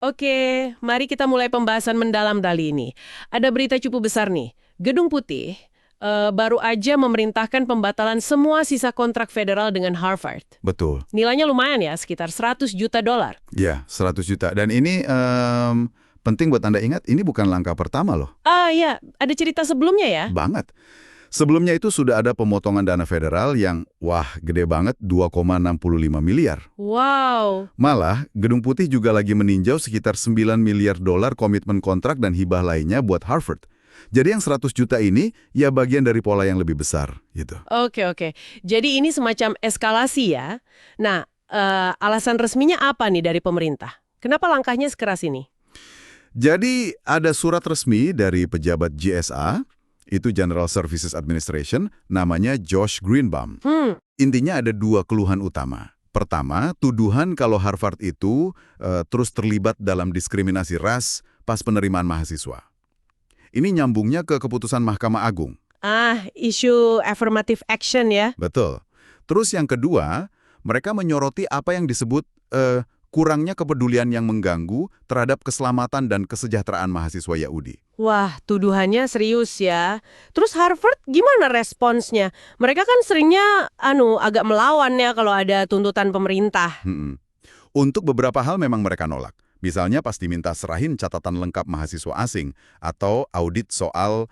Oke, mari kita mulai pembahasan mendalam kali ini. Ada berita cukup besar nih. Gedung Putih baru aja memerintahkan pembatalan semua sisa kontrak federal dengan Harvard. Betul. Nilainya lumayan ya, sekitar 100 juta dolar. Ya, 100 juta. Dan ini penting buat Anda ingat, ini bukan langkah pertama loh. Ah ya, ada cerita sebelumnya ya? Banget. Sebelumnya itu sudah ada pemotongan dana federal yang, gede banget, 2,65 miliar. Wow. Malah, Gedung Putih juga lagi meninjau sekitar 9 miliar dolar komitmen kontrak dan hibah lainnya buat Harvard. Jadi yang 100 juta ini, ya bagian dari pola yang lebih besar, gitu. Oke. Jadi ini semacam eskalasi ya. Nah, alasan resminya apa nih dari pemerintah? Kenapa langkahnya sekeras ini? Jadi ada surat resmi dari pejabat GSA, itu General Services Administration, namanya Josh Greenbaum. Intinya ada dua keluhan utama. Pertama, tuduhan kalau Harvard itu terus terlibat dalam diskriminasi ras pas penerimaan mahasiswa. Ini nyambungnya ke keputusan Mahkamah Agung. Isu affirmative action ya? Betul. Terus yang kedua, mereka menyoroti apa yang disebut kurangnya kepedulian yang mengganggu terhadap keselamatan dan kesejahteraan mahasiswa Yahudi. Wah, tuduhannya serius ya. Terus Harvard gimana responsnya? Mereka kan seringnya agak melawan ya kalau ada tuntutan pemerintah. Untuk beberapa hal memang mereka nolak. Misalnya pas diminta serahin catatan lengkap mahasiswa asing atau audit soal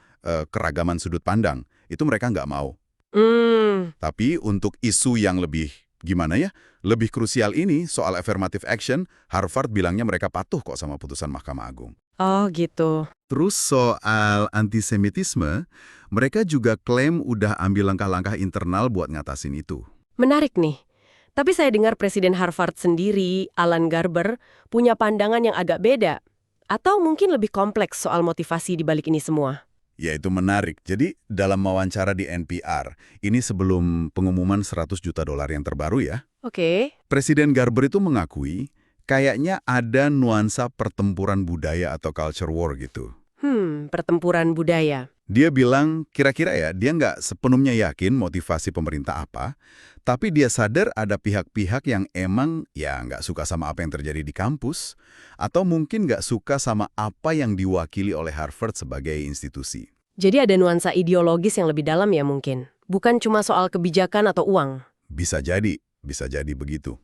keragaman sudut pandang. Itu mereka nggak mau. Tapi untuk isu yang lebih lebih krusial ini soal affirmative action, Harvard bilangnya mereka patuh kok sama putusan Mahkamah Agung. Oh gitu. Terus soal antisemitisme, mereka juga klaim udah ambil langkah-langkah internal buat ngatasin itu. Menarik nih. Tapi saya dengar Presiden Harvard sendiri, Alan Garber, punya pandangan yang agak beda. Atau mungkin lebih kompleks soal motivasi di balik ini semua. Ya, itu menarik. Jadi, dalam wawancara di NPR, ini sebelum pengumuman 100 juta dolar yang terbaru ya, Oke. Presiden Garber itu mengakui kayaknya ada nuansa pertempuran budaya atau culture war gitu. Pertempuran budaya. Dia bilang, kira-kira ya, dia nggak sepenuhnya yakin motivasi pemerintah apa, tapi dia sadar ada pihak-pihak yang emang nggak suka sama apa yang terjadi di kampus, atau mungkin nggak suka sama apa yang diwakili oleh Harvard sebagai institusi. Jadi ada nuansa ideologis yang lebih dalam ya mungkin. Bukan cuma soal kebijakan atau uang. Bisa jadi begitu.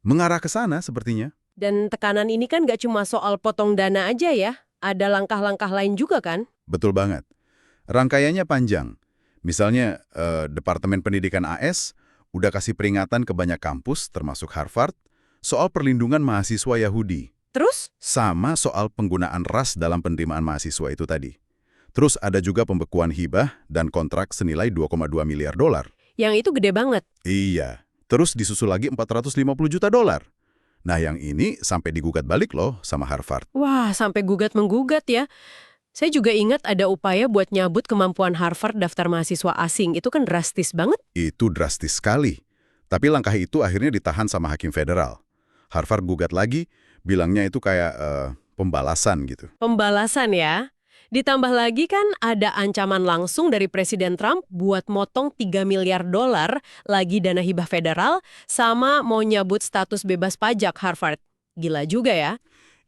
Mengarah ke sana sepertinya. Dan tekanan ini kan nggak cuma soal potong dana aja ya. Ada langkah-langkah lain juga kan? Betul banget. Rangkaiannya panjang. Misalnya, Departemen Pendidikan AS udah kasih peringatan ke banyak kampus, termasuk Harvard, soal perlindungan mahasiswa Yahudi. Terus? Sama soal penggunaan ras dalam penerimaan mahasiswa itu tadi. Terus ada juga pembekuan hibah dan kontrak senilai 2,2 miliar dolar. Yang itu gede banget. Iya. Terus disusul lagi 450 juta dolar. Nah, yang ini sampai digugat balik loh sama Harvard. Wah, sampai gugat-menggugat ya. Saya juga ingat ada upaya buat nyabut kemampuan Harvard daftar mahasiswa asing. Itu kan drastis banget. Itu drastis sekali. Tapi langkah itu akhirnya ditahan sama hakim federal. Harvard gugat lagi, bilangnya itu kayak pembalasan gitu. Pembalasan ya. Ditambah lagi kan ada ancaman langsung dari Presiden Trump buat motong 3 miliar dolar lagi dana hibah federal sama mau nyabut status bebas pajak Harvard. Gila juga ya.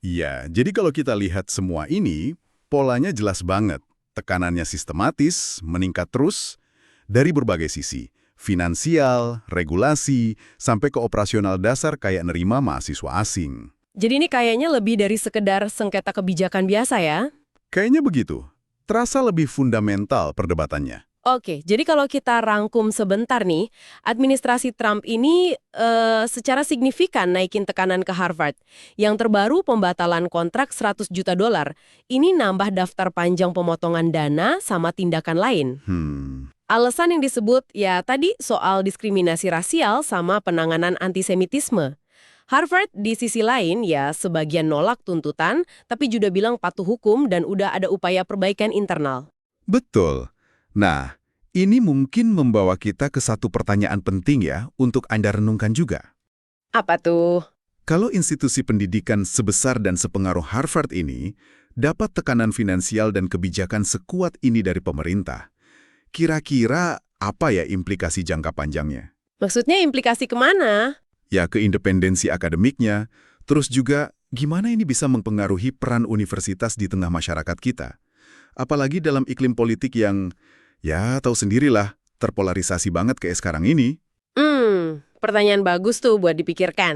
Iya, jadi kalau kita lihat semua ini, polanya jelas banget. Tekanannya sistematis, meningkat terus, dari berbagai sisi. Finansial, regulasi, sampai ke operasional dasar kayak nerima mahasiswa asing. Jadi ini kayaknya lebih dari sekedar sengketa kebijakan biasa ya? Kayaknya begitu. Terasa lebih fundamental perdebatannya. Oke, jadi kalau kita rangkum sebentar nih, administrasi Trump ini secara signifikan naikin tekanan ke Harvard. Yang terbaru pembatalan kontrak 100 juta dolar. Ini nambah daftar panjang pemotongan dana sama tindakan lain. Alasan yang disebut ya tadi soal diskriminasi rasial sama penanganan antisemitisme. Harvard di sisi lain ya sebagian nolak tuntutan, tapi juga bilang patuh hukum dan udah ada upaya perbaikan internal. Betul. Nah, ini mungkin membawa kita ke satu pertanyaan penting ya untuk Anda renungkan juga. Apa tuh? Kalau institusi pendidikan sebesar dan sepengaruh Harvard ini dapat tekanan finansial dan kebijakan sekuat ini dari pemerintah, kira-kira apa ya implikasi jangka panjangnya? Maksudnya implikasi kemana? Ya ke independensi akademiknya, terus juga Gimana ini bisa mempengaruhi peran universitas di tengah masyarakat kita? Apalagi dalam iklim politik yang, ya tahu sendirilah, terpolarisasi banget kayak sekarang ini. Pertanyaan bagus tuh buat dipikirkan.